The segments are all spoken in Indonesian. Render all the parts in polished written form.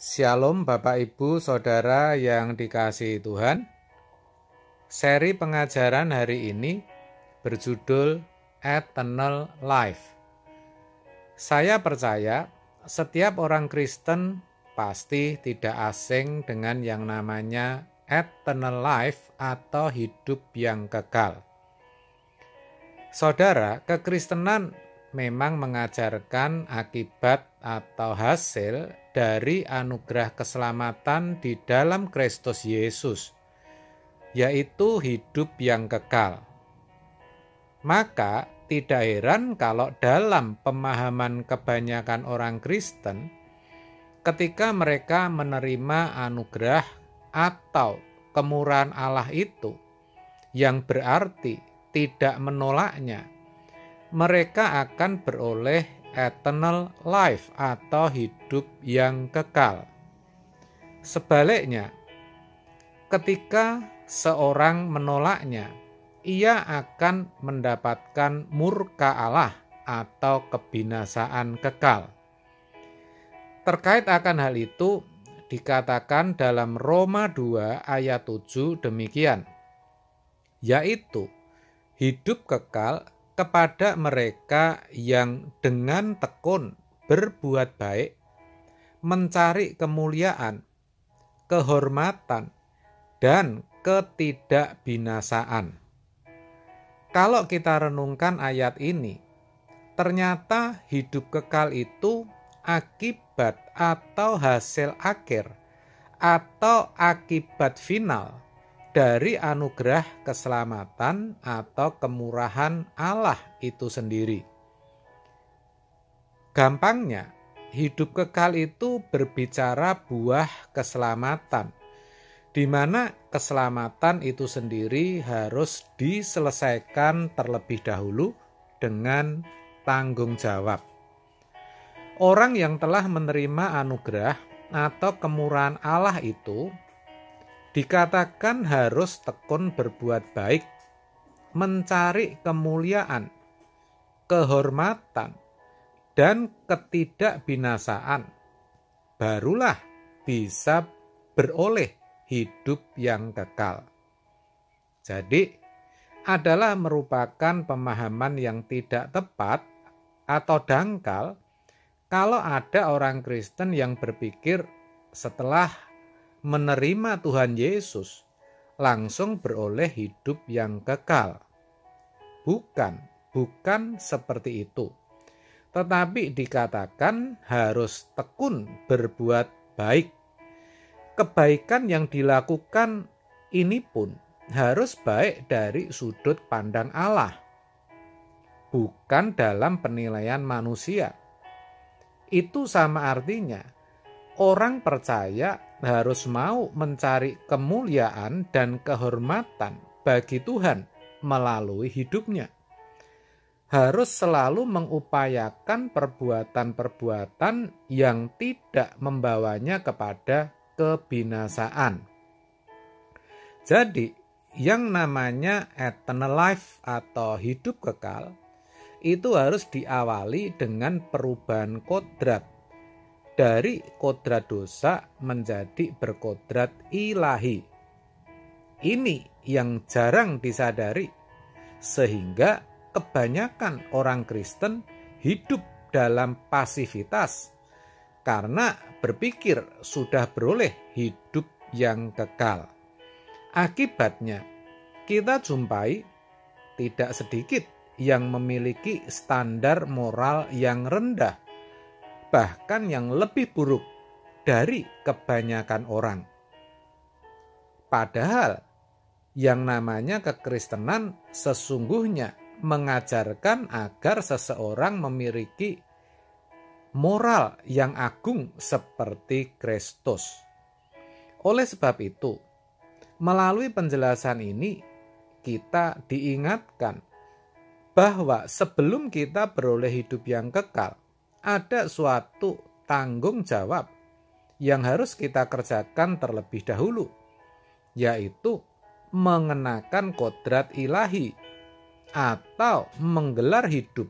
Shalom Bapak Ibu Saudara yang dikasihi Tuhan. Seri pengajaran hari ini berjudul Eternal Life. Saya percaya setiap orang Kristen pasti tidak asing dengan yang namanya eternal life atau hidup yang kekal. Saudara, kekristenan memang mengajarkan akibat atau hasil dari anugerah keselamatan di dalam Kristus Yesus, yaitu hidup yang kekal. Maka tidak heran kalau dalam pemahaman kebanyakan orang Kristen, ketika mereka menerima anugerah atau kemurahan Allah itu, yang berarti tidak menolaknya, mereka akan beroleh eternal life atau hidup yang kekal. Sebaliknya, ketika seorang menolaknya, ia akan mendapatkan murka Allah atau kebinasaan kekal. Terkait akan hal itu, dikatakan dalam Roma 2 ayat 7 demikian, yaitu hidup kekal kepada mereka yang dengan tekun berbuat baik, mencari kemuliaan, kehormatan, dan ketidakbinasaan. Kalau kita renungkan ayat ini, ternyata hidup kekal itu akibat atau hasil akhir atau akibat final dari anugerah keselamatan atau kemurahan Allah itu sendiri. Gampangnya, hidup kekal itu berbicara buah keselamatan, di mana keselamatan itu sendiri harus diselesaikan terlebih dahulu dengan tanggung jawab. Orang yang telah menerima anugerah atau kemurahan Allah itu dikatakan harus tekun berbuat baik, mencari kemuliaan, kehormatan, dan ketidakbinasaan. Barulah bisa beroleh hidup yang kekal. Jadi, adalah merupakan pemahaman yang tidak tepat atau dangkal kalau ada orang Kristen yang berpikir setelah menerima Tuhan Yesus langsung beroleh hidup yang kekal. Bukan seperti itu. Tetapi dikatakan harus tekun berbuat baik. Kebaikan yang dilakukan ini pun harus baik dari sudut pandang Allah, bukan dalam penilaian manusia. Itu sama artinya orang percaya harus mau mencari kemuliaan dan kehormatan bagi Tuhan melalui hidupnya. Harus selalu mengupayakan perbuatan-perbuatan yang tidak membawanya kepada kebinasaan. Jadi, yang namanya eternal life atau hidup kekal itu harus diawali dengan perubahan kodrat dari kodrat dosa menjadi berkodrat ilahi. Ini yang jarang disadari, sehingga kebanyakan orang Kristen hidup dalam pasivitas karena berpikir sudah beroleh hidup yang kekal. Akibatnya, kita jumpai tidak sedikit yang memiliki standar moral yang rendah, bahkan yang lebih buruk dari kebanyakan orang. Padahal yang namanya kekristenan sesungguhnya mengajarkan agar seseorang memiliki moral yang agung seperti Kristus. Oleh sebab itu, melalui penjelasan ini kita diingatkan bahwa sebelum kita beroleh hidup yang kekal, ada suatu tanggung jawab yang harus kita kerjakan terlebih dahulu, yaitu mengenakan kodrat ilahi atau menggelar hidup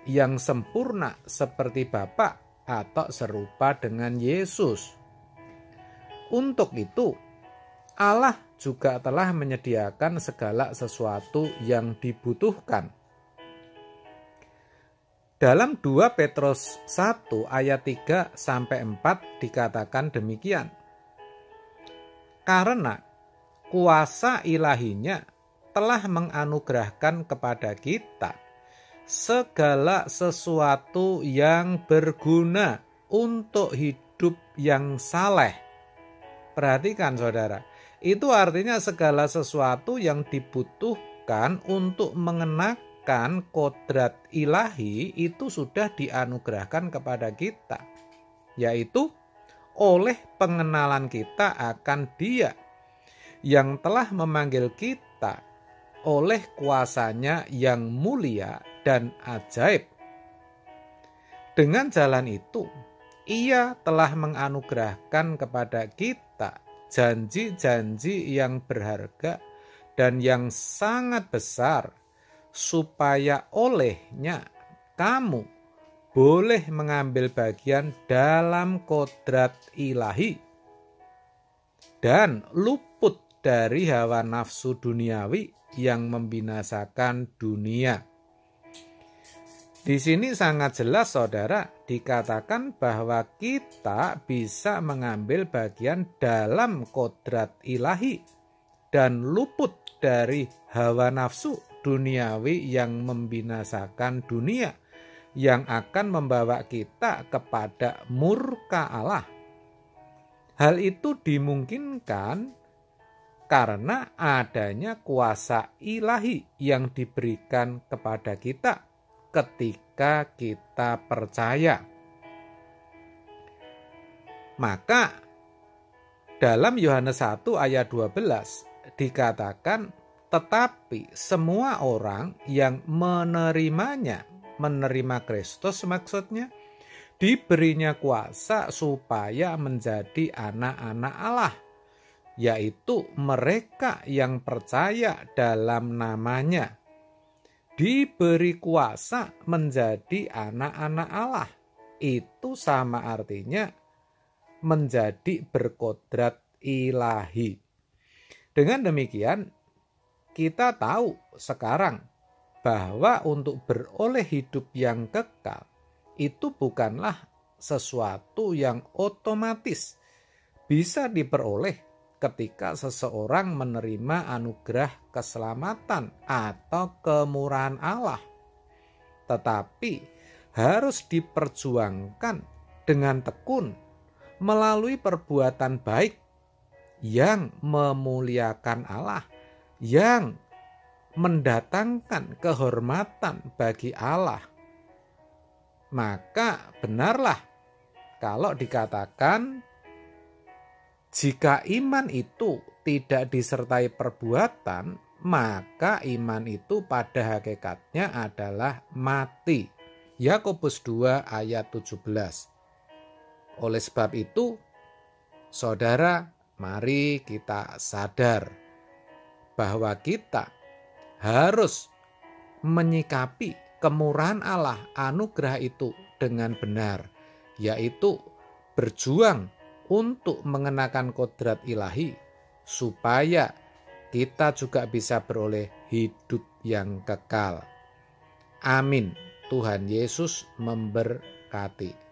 yang sempurna seperti Bapa atau serupa dengan Yesus. Untuk itu, Allah juga telah menyediakan segala sesuatu yang dibutuhkan. Dalam 2 Petrus 1 ayat 3-4 dikatakan demikian. Karena kuasa ilahinya telah menganugerahkan kepada kita segala sesuatu yang berguna untuk hidup yang saleh. Perhatikan saudara, itu artinya segala sesuatu yang dibutuhkan untuk mengenakan kodrat ilahi itu sudah dianugerahkan kepada kita, yaitu oleh pengenalan kita akan Dia yang telah memanggil kita oleh kuasanya yang mulia dan ajaib. Dengan jalan itu, Ia telah menganugerahkan kepada kita janji-janji yang berharga dan yang sangat besar, supaya olehnya kamu boleh mengambil bagian dalam kodrat ilahi dan luput dari hawa nafsu duniawi yang membinasakan dunia. Di sini sangat jelas saudara, dikatakan bahwa kita bisa mengambil bagian dalam kodrat ilahi dan luput dari hawa nafsu duniawi yang membinasakan dunia, yang akan membawa kita kepada murka Allah. Hal itu dimungkinkan karena adanya kuasa ilahi yang diberikan kepada kita ketika kita percaya. Maka dalam Yohanes 1 ayat 12 dikatakan, tetapi semua orang yang menerimanya, menerima Kristus maksudnya, diberinya kuasa supaya menjadi anak-anak Allah, yaitu mereka yang percaya dalam namanya. Diberi kuasa menjadi anak-anak Allah, itu sama artinya menjadi berkodrat ilahi. Dengan demikian, kita tahu sekarang bahwa untuk beroleh hidup yang kekal itu bukanlah sesuatu yang otomatis bisa diperoleh ketika seseorang menerima anugerah keselamatan atau kemurahan Allah, tetapi harus diperjuangkan dengan tekun melalui perbuatan baik yang memuliakan Allah, yang mendatangkan kehormatan bagi Allah. Maka benarlah kalau dikatakan jika iman itu tidak disertai perbuatan, maka iman itu pada hakikatnya adalah mati. Yakobus 2 ayat 17. Oleh sebab itu, saudara, mari kita sadar bahwa kita harus menyikapi kemurahan Allah, anugerah itu dengan benar, yaitu berjuang untuk mengenakan kodrat ilahi supaya kita juga bisa beroleh hidup yang kekal. Amin. Tuhan Yesus memberkati.